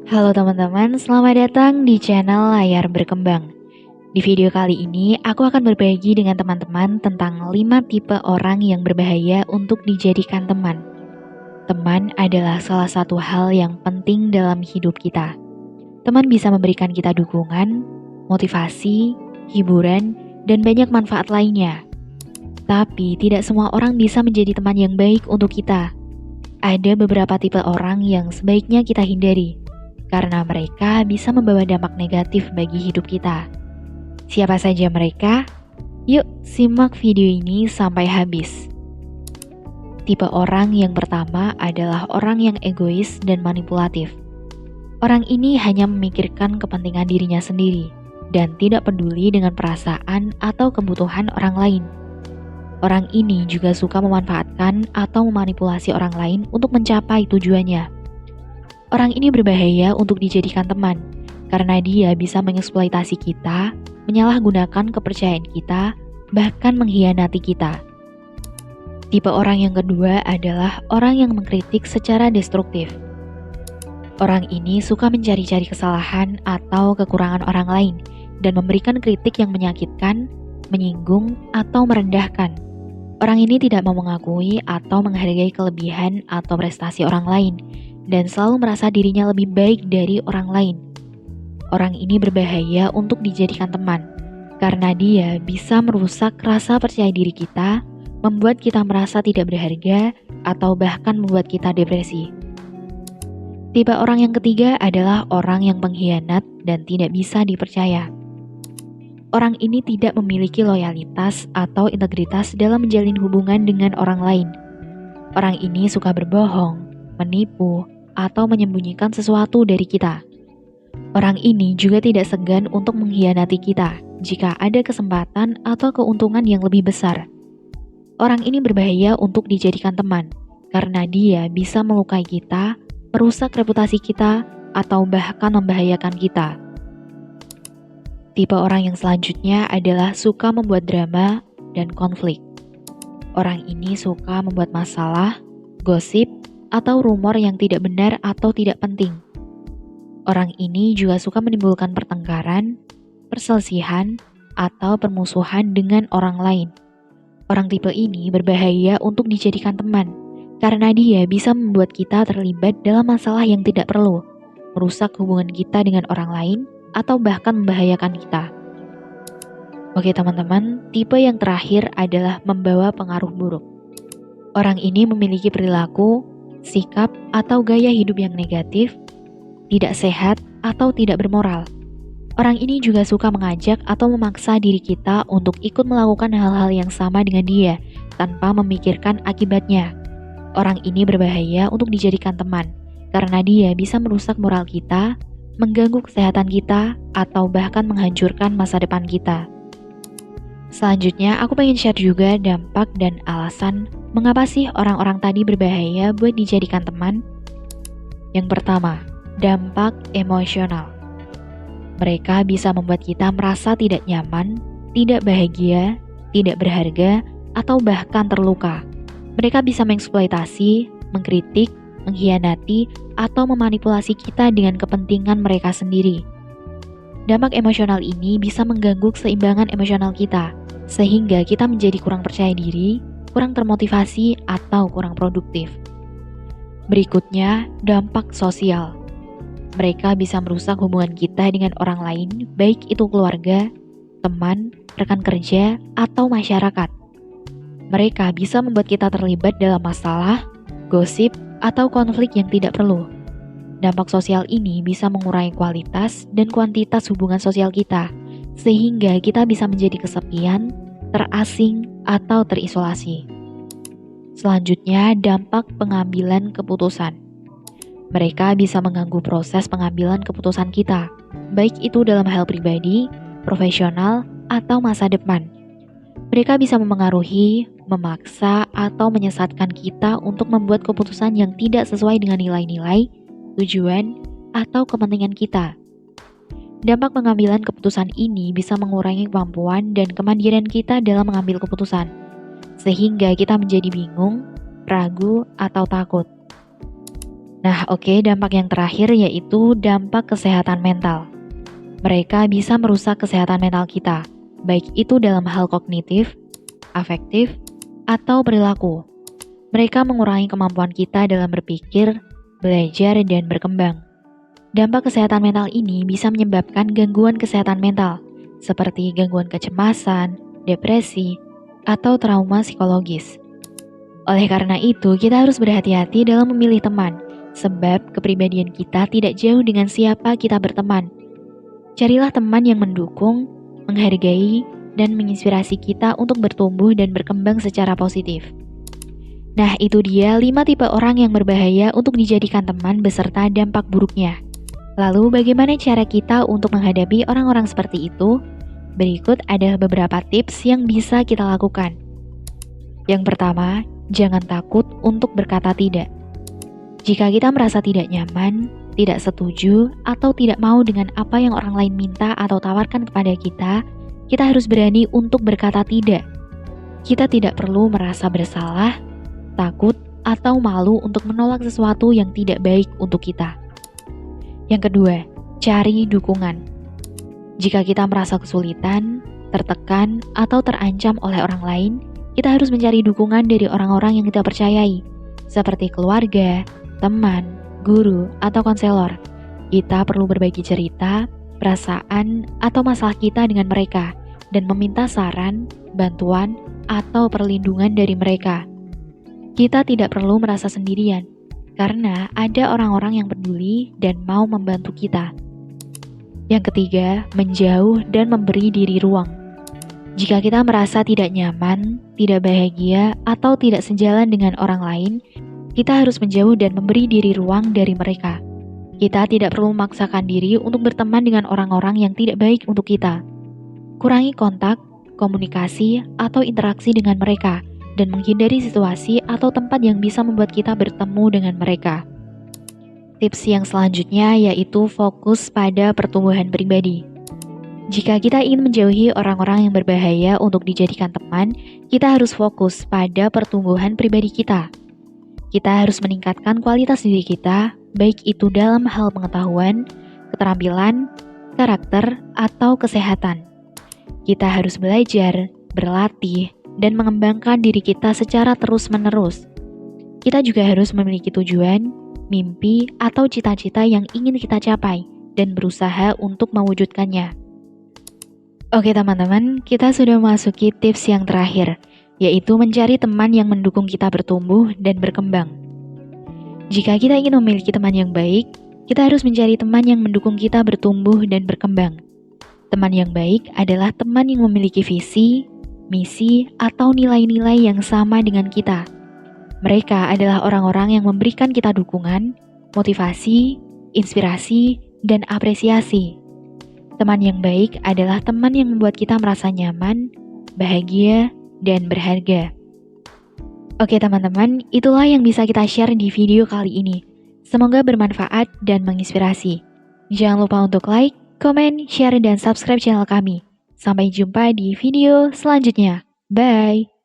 Halo teman-teman, selamat datang di channel Layar Berkembang. Di video kali ini, aku akan berbagi dengan teman-teman tentang 5 tipe orang yang berbahaya untuk dijadikan teman. Teman adalah salah satu hal yang penting dalam hidup kita. Teman bisa memberikan kita dukungan, motivasi, hiburan, dan banyak manfaat lainnya. Tapi tidak semua orang bisa menjadi teman yang baik untuk kita. Ada beberapa tipe orang yang sebaiknya kita hindari karena mereka bisa membawa dampak negatif bagi hidup kita. Siapa saja mereka? Yuk, simak video ini sampai habis. Tipe orang yang pertama adalah orang yang egois dan manipulatif. Orang ini hanya memikirkan kepentingan dirinya sendiri dan tidak peduli dengan perasaan atau kebutuhan orang lain. Orang ini juga suka memanfaatkan atau memanipulasi orang lain untuk mencapai tujuannya. Orang ini berbahaya untuk dijadikan teman, karena dia bisa mengeksploitasi kita, menyalahgunakan kepercayaan kita, bahkan mengkhianati kita. Tipe orang yang kedua adalah orang yang mengkritik secara destruktif. Orang ini suka mencari-cari kesalahan atau kekurangan orang lain, dan memberikan kritik yang menyakitkan, menyinggung, atau merendahkan. Orang ini tidak mau mengakui atau menghargai kelebihan atau prestasi orang lain, dan selalu merasa dirinya lebih baik dari orang lain. Orang ini berbahaya untuk dijadikan teman, karena dia bisa merusak rasa percaya diri kita, membuat kita merasa tidak berharga, atau bahkan membuat kita depresi. Tipe orang yang ketiga adalah orang yang pengkhianat dan tidak bisa dipercaya. Orang ini tidak memiliki loyalitas atau integritas dalam menjalin hubungan dengan orang lain. Orang ini suka berbohong, menipu, atau menyembunyikan sesuatu dari kita. Orang ini juga tidak segan untuk mengkhianati kita jika ada kesempatan atau keuntungan yang lebih besar. Orang ini berbahaya untuk dijadikan teman, karena dia bisa melukai kita, merusak reputasi kita, atau bahkan membahayakan kita. Tipe orang yang selanjutnya adalah suka membuat drama dan konflik. Orang ini suka membuat masalah, gosip, atau rumor yang tidak benar atau tidak penting. Orang ini juga suka menimbulkan pertengkaran, perselisihan, atau permusuhan dengan orang lain. Orang tipe ini berbahaya untuk dijadikan teman, karena dia bisa membuat kita terlibat dalam masalah yang tidak perlu, merusak hubungan kita dengan orang lain, atau bahkan membahayakan kita. Oke teman-teman, tipe yang terakhir adalah membawa pengaruh buruk. Orang ini memiliki perilaku, sikap, atau gaya hidup yang negatif, tidak sehat, atau tidak bermoral. Orang ini juga suka mengajak atau memaksa diri kita untuk ikut melakukan hal-hal yang sama dengan dia, tanpa memikirkan akibatnya. Orang ini berbahaya untuk dijadikan teman, karena dia bisa merusak moral kita, mengganggu kesehatan kita, atau bahkan menghancurkan masa depan kita. Selanjutnya, aku pengen share juga dampak dan alasan mengapa sih orang-orang tadi berbahaya buat dijadikan teman. Yang pertama, dampak emosional. Mereka bisa membuat kita merasa tidak nyaman, tidak bahagia, tidak berharga, atau bahkan terluka. Mereka bisa mengeksploitasi, mengkritik, mengkhianati, atau memanipulasi kita dengan kepentingan mereka sendiri. Dampak emosional ini bisa mengganggu keseimbangan emosional kita, sehingga kita menjadi kurang percaya diri, kurang termotivasi, atau kurang produktif. Berikutnya, dampak sosial. Mereka bisa merusak hubungan kita dengan orang lain, baik itu keluarga, teman, rekan kerja, atau masyarakat. Mereka bisa membuat kita terlibat dalam masalah, gosip, atau konflik yang tidak perlu. Dampak sosial ini bisa mengurangi kualitas dan kuantitas hubungan sosial kita, sehingga kita bisa menjadi kesepian, terasing, atau terisolasi. Selanjutnya, dampak pengambilan keputusan. Mereka bisa mengganggu proses pengambilan keputusan kita, baik itu dalam hal pribadi, profesional, atau masa depan. Mereka bisa memengaruhi, memaksa, atau menyesatkan kita untuk membuat keputusan yang tidak sesuai dengan nilai-nilai, tujuan, atau kepentingan kita. Dampak pengambilan keputusan ini bisa mengurangi kemampuan dan kemandirian kita dalam mengambil keputusan, sehingga kita menjadi bingung, ragu, atau takut. Nah, oke, dampak yang terakhir yaitu dampak kesehatan mental. Mereka bisa merusak kesehatan mental kita, baik itu dalam hal kognitif, afektif, atau perilaku. Mereka mengurangi kemampuan kita dalam berpikir, belajar, dan berkembang. Dampak kesehatan mental ini bisa menyebabkan gangguan kesehatan mental, seperti gangguan kecemasan, depresi, atau trauma psikologis. Oleh karena itu, kita harus berhati-hati dalam memilih teman, sebab kepribadian kita tidak jauh dengan siapa kita berteman. Carilah teman yang mendukung, menghargai, dan menginspirasi kita untuk bertumbuh dan berkembang secara positif. Nah, itu dia 5 tipe orang yang berbahaya untuk dijadikan teman beserta dampak buruknya. Lalu, bagaimana cara kita untuk menghadapi orang-orang seperti itu? Berikut ada beberapa tips yang bisa kita lakukan. Yang pertama, jangan takut untuk berkata tidak. Jika kita merasa tidak nyaman, tidak setuju, atau tidak mau dengan apa yang orang lain minta atau tawarkan kepada kita harus berani untuk berkata tidak. Kita tidak perlu merasa bersalah, takut, atau malu untuk menolak sesuatu yang tidak baik untuk kita. Yang kedua, cari dukungan. Jika kita merasa kesulitan, tertekan, atau terancam oleh orang lain, kita harus mencari dukungan dari orang-orang yang kita percayai, seperti keluarga, teman, guru, atau konselor. Kita perlu berbagi cerita, perasaan, atau masalah kita dengan mereka, dan meminta saran, bantuan, atau perlindungan dari mereka. Kita tidak perlu merasa sendirian, karena ada orang-orang yang peduli dan mau membantu kita. Yang ketiga, menjauh dan memberi diri ruang. Jika kita merasa tidak nyaman, tidak bahagia, atau tidak sejalan dengan orang lain, kita harus menjauh dan memberi diri ruang dari mereka. Kita tidak perlu memaksakan diri untuk berteman dengan orang-orang yang tidak baik untuk kita. Kurangi kontak, komunikasi, atau interaksi dengan mereka, dan menghindari situasi atau tempat yang bisa membuat kita bertemu dengan mereka. Tips yang selanjutnya yaitu fokus pada pertumbuhan pribadi. Jika kita ingin menjauhi orang-orang yang berbahaya untuk dijadikan teman, kita harus fokus pada pertumbuhan pribadi kita. Kita harus meningkatkan kualitas diri kita, baik itu dalam hal pengetahuan, keterampilan, karakter, atau kesehatan. Kita harus belajar, berlatih, dan mengembangkan diri kita secara terus-menerus. Kita juga harus memiliki tujuan, mimpi, atau cita-cita yang ingin kita capai, dan berusaha untuk mewujudkannya. Oke teman-teman, kita sudah memasuki tips yang terakhir, yaitu mencari teman yang mendukung kita bertumbuh dan berkembang. Jika kita ingin memiliki teman yang baik, kita harus mencari teman yang mendukung kita bertumbuh dan berkembang. Teman yang baik adalah teman yang memiliki visi, misi, atau nilai-nilai yang sama dengan kita. Mereka adalah orang-orang yang memberikan kita dukungan, motivasi, inspirasi, dan apresiasi. Teman yang baik adalah teman yang membuat kita merasa nyaman, bahagia, dan berharga. Oke teman-teman, itulah yang bisa kita share di video kali ini. Semoga bermanfaat dan menginspirasi. Jangan lupa untuk like, komen, share, dan subscribe channel kami. Sampai jumpa di video selanjutnya. Bye!